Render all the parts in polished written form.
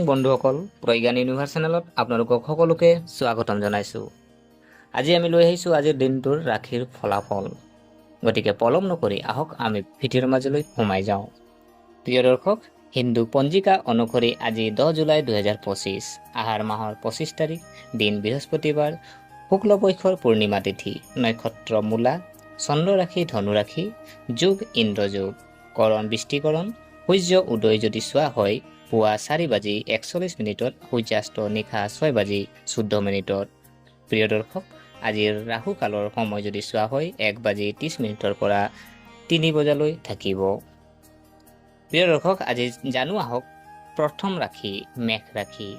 বন্ধুসকল, প্ৰজ্ঞান ইউনিভাৰ্ছ চেনেলত আপোনালোকক সকলোকে স্বাগতম জনাইছোঁ। আজি আমি লৈ আহিছোঁ আজিৰ দিনটোৰ ৰাশিৰ ফলাফল। গতিকে পলম নকৰি আহক আমি ভিডিঅ'ৰ মাজলৈ সোমাই যাওঁ। প্ৰিয় দৰ্শক, হিন্দু পঞ্জিকা অনুসৰি আজি 10 জুলাই 2025, আহাৰ মাহৰ 25 তাৰিখ, দিন বৃহস্পতিবাৰ, শুক্লপক্ষৰ পূৰ্ণিমা তিথি, নক্ষত্ৰ মূলা, চন্দ্ৰ ৰাশি ধনু ৰাশি, যোগ ইন্দ্ৰযোগ, কৰণ বৃষ্টিকৰণ, সূৰ্য উদয় যদি চোৱা হয় পুৱা 4:41 সূৰ্যাস্ত নিশা 6:14। প্ৰিয় দৰ্শক, আজিৰ ৰাহু কালৰ সময় যদি চোৱা হয় 1:30 পৰা 3 বজালৈ থাকিব। প্ৰিয় দৰ্শক, আজি জানো আহক প্ৰথম ৰাশি মেঘ ৰাশি।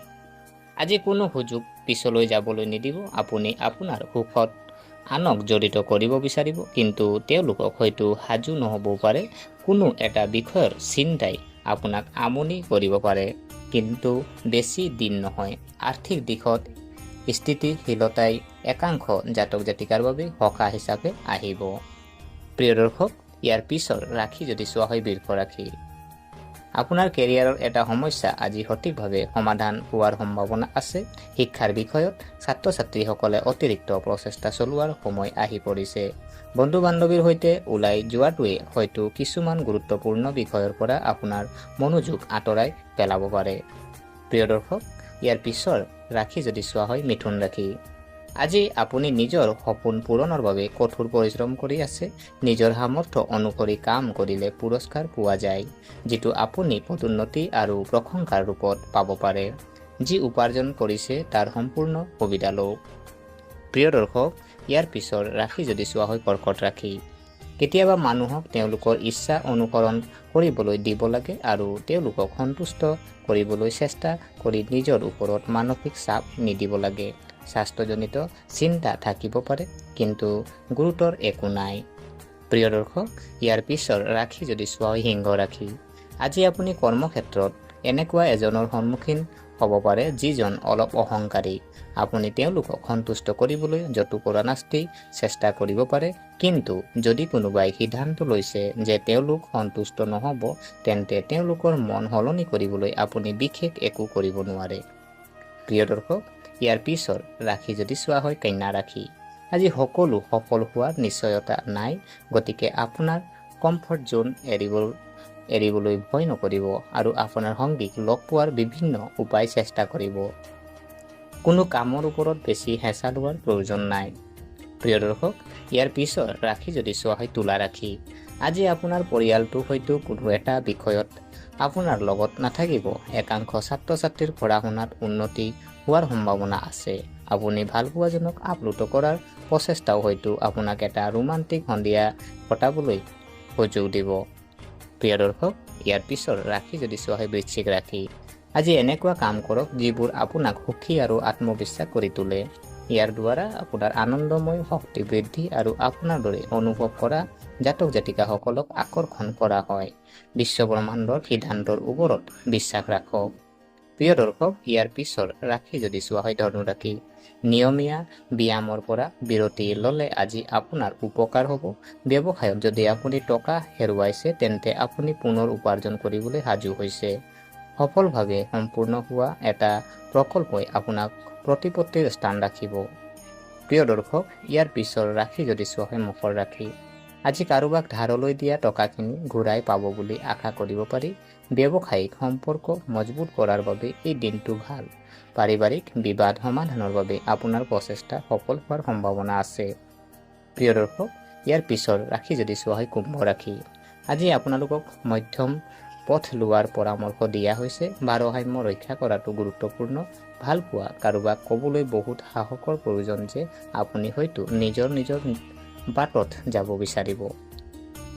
আজি কোনো সুযোগ পিছলৈ যাবলৈ নিদিব। আপুনি আপোনাৰ সুখত আনক জড়িত কৰিব বিচাৰিব, কিন্তু তেওঁলোকক হয়তো সাজু নহ'বও পাৰে। কোনো এটা বিষয়ৰ চিন্তাই আপোনাক আমনি কৰিব পাৰে, কিন্তু বেছি দিন নহয়। আৰ্থিক দিশত স্থিতিশীলতাই একাংশ জাতক জাতিকাৰ বাবে সকাহ হিচাপে আহিব। প্ৰিয় দৰ্শক, ইয়াৰ পিছৰ ৰাশি যদি চোৱা হয় বৃষ ৰাশি। আপোনাৰ কেৰিয়াৰৰ এটা সমস্যা আজি সঠিকভাৱে সমাধান হোৱাৰ সম্ভাৱনা আছে। শিক্ষাৰ বিষয়ত ছাত্ৰ ছাত্ৰীসকলে অতিৰিক্ত প্ৰচেষ্টা চলোৱাৰ সময় আহি পৰিছে। বন্ধু বান্ধৱীৰ সৈতে ওলাই যোৱাটোৱে হয়তো কিছুমান গুৰুত্বপূৰ্ণ বিষয়ৰ পৰা আপোনাৰ মনোযোগ আঁতৰাই পেলাব পাৰে। প্ৰিয় দৰ্শক, ইয়াৰ পিছৰ ৰাশি যদি চোৱা হয় মিথুন ৰাশি। আজি আপুনি নিজৰ সপোন পূৰণৰ বাবে কঠোৰ পৰিশ্ৰম কৰি আছে। নিজৰ সামৰ্থ্য অনুসৰি কাম কৰিলে পুৰস্কাৰ পোৱা যায়, যিটো আপুনি পদোন্নতি আৰু প্ৰশংসাৰ ৰূপত পাব পাৰে। যি উপাৰ্জন কৰিছে তাৰ সম্পূৰ্ণ সুবিধা লওক। প্ৰিয় দৰ্শক, ইয়াৰ পিছৰ ৰাশি যদি চোৱা হয় কৰ্কট ৰাশি। কেতিয়াবা মানুহক তেওঁলোকৰ ইচ্ছা অনুসৰণ কৰিবলৈ দিব লাগে আৰু তেওঁলোকক সন্তুষ্ট কৰিবলৈ চেষ্টা কৰি নিজৰ ওপৰত মানসিক চাপ নিদিব লাগে। স্বাস্থ্যজনিত চিন্তা থাকিব পাৰে, কিন্তু গুৰুতৰ একো নাই। প্ৰিয় দৰ্শক, ইয়াৰ পিছৰ ৰাশি যদি চোৱা হয় সিংহ ৰাশি। আজি আপুনি কৰ্মক্ষেত্ৰত এনেকুৱা এজনৰ সন্মুখীন হ'ব পাৰে যিজন অলপ অহংকাৰী। আপুনি তেওঁলোকক সন্তুষ্ট কৰিবলৈ জতুকৰা নাস্তি চেষ্টা কৰিব পাৰে, কিন্তু যদি কোনোবাই সিদ্ধান্ত লৈছে যে তেওঁলোক সন্তুষ্ট নহ'ব, তেন্তে তেওঁলোকৰ মন সলনি কৰিবলৈ আপুনি বিশেষ একো কৰিব নোৱাৰে। প্ৰিয় দৰ্শক, ইয়াৰ পিছৰ ৰাশি যদি চোৱা হয় কন্যা ৰাশি। আজি সকলো সফল হোৱাৰ নিশ্চয়তা নাই, গতিকে আপোনাৰ কমফৰ্ট জোন এৰিবলৈ ভয় নকৰিব আৰু আপোনাৰ সংগীক লগ পোৱাৰ বিভিন্ন উপায় চেষ্টা কৰিব। কোনো কামৰ ওপৰত বেছি হেঁচা লোৱাৰ প্ৰয়োজন নাই। প্ৰিয় দৰ্শক, ইয়াৰ পিছৰ ৰাশি যদি চোৱা হয় তুলা ৰাশি। আজি আপোনাৰ পৰিয়ালটো হয়তো কোনো এটা বিষয়ত আপোনাৰ লগত নাথাকিব। একাংশ ছাত্ৰ ছাত্ৰীৰ পঢ়া শুনাত উন্নতি হোৱাৰ সম্ভাৱনা আছে। আপুনি ভালপোৱাজনক আপ্লুত কৰাৰ প্ৰচেষ্টাও হয়তো আপোনাক এটা ৰোমান্টিক সন্ধিয়া কটাবলৈ সুযোগ দিব। প্ৰিয় দৰ্শক, ইয়াৰ পিছৰ ৰাশি যদি চোৱা হয় বৃশ্চিক ৰাশি। আজি এনেকুৱা কাম কৰক যিবোৰ আপোনাক সুখী আৰু আত্মবিশ্বাস কৰি তোলে। ইয়াৰ দ্বাৰা আপোনাৰ আনন্দময় শক্তি বৃদ্ধি আৰু আপোনাৰ দৰে অনুভৱ কৰা জাতক জাতিকাসকলক আকৰ্ষণ কৰা হয়। বিশ্বব্ৰহ্মাণ্ডৰ সিদ্ধান্তৰ ওপৰত বিশ্বাস ৰাখক। প্ৰিয় দৰ্শক, ইয়াৰ পিছৰ ৰাশি যদি চোৱা হয় ধনু ৰাশি। নিয়মীয়া ব্যায়ামৰ পৰা বিৰতি ল'লে আজি আপোনাৰ উপকাৰ হ'ব। ব্যৱসায়ত যদি আপুনি টকা হেৰুৱাইছে, তেন্তে আপুনি পুনৰ উপাৰ্জন কৰিবলৈ সাজু হৈছে। সফলভাৱে সম্পূৰ্ণ হোৱা এটা প্ৰকল্পই আপোনাক প্ৰতিপত্তিৰ স্থান ৰাখিব। প্ৰিয় দৰ্শক, ইয়াৰ পিছৰ ৰাশি যদি চোৱা হয় মকৰ ৰাশি। আজি কাৰোবাক ধাৰলৈ দিয়া টকাখিনি ঘূৰাই পাব বুলি আশা কৰিব পাৰি। ব্যৱসায়িক সম্পৰ্ক মজবুত কৰাৰ বাবে এই দিনটো ভাল। পাৰিবাৰিক বিবাদ সমাধানৰ বাবে আপোনাৰ প্ৰচেষ্টা সফল হোৱাৰ সম্ভাৱনা আছে। প্ৰিয় দৰ্শক, ইয়াৰ পিছৰ ৰাশি যদি চোৱা হয় কুম্ভ ৰাশি। আজি আপোনালোকক মধ্যম পথ লোৱাৰ পৰামৰ্শ দিয়া হৈছে। ভাৰসাম্য ৰক্ষা কৰাটো গুৰুত্বপূৰ্ণ। ভালপোৱা কাৰোবাক ক'বলৈ বহুত সাহসৰ প্ৰয়োজন যে আপুনি হয়তো নিজৰ বাটত যাব বিচাৰিব।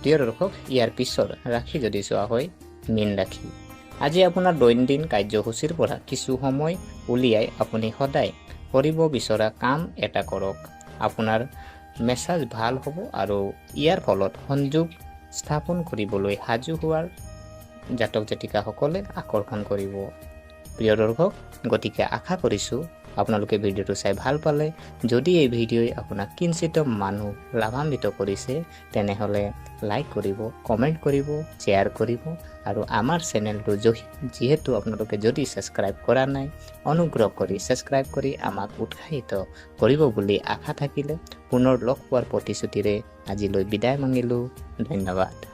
প্ৰিয় দৰ্শক, ইয়াৰ পিছৰ ৰাশি যদি চোৱা হয় মীন ৰাশি। আজি আপোনাৰ দৈনন্দিন কাৰ্যসূচীৰ পৰা কিছু সময় উলিয়াই আপুনি সদায় কৰিব বিচৰা কাম এটা কৰক। আপোনাৰ মেজাজ ভাল হ'ব আৰু ইয়াৰ ফলত সংযোগ স্থাপন কৰিবলৈ সাজু হোৱাৰ জাতক জাতিকাসকলে আকৰ্ষণ কৰিব। প্ৰিয় দৰ্শক, গতিকে আশা কৰিছোঁ আপোনালোকে ভিডিঅ'টো চাই ভাল পালে যদি এই ভিডিঅ'ই আপোনাক কিঞ্চিত মানুহ লাভান্বিত কৰিছে তেনেহ'লে লাইক কৰিব, কমেণ্ট কৰিব, শ্বেয়াৰ কৰিব আৰু আমাৰ চেনেলটো যিহেতু আপোনালোকে যদি ছাবস্ক্ৰাইব কৰা নাই অনুগ্ৰহ কৰি ছাবস্ক্ৰাইব কৰি আমাক উৎসাহিত কৰিব বুলি আশা থাকিলে পুনৰ লগ পোৱাৰ প্ৰতিশ্ৰুতিৰে আজিলৈ বিদায় মাগিলোঁ। ধন্যবাদ।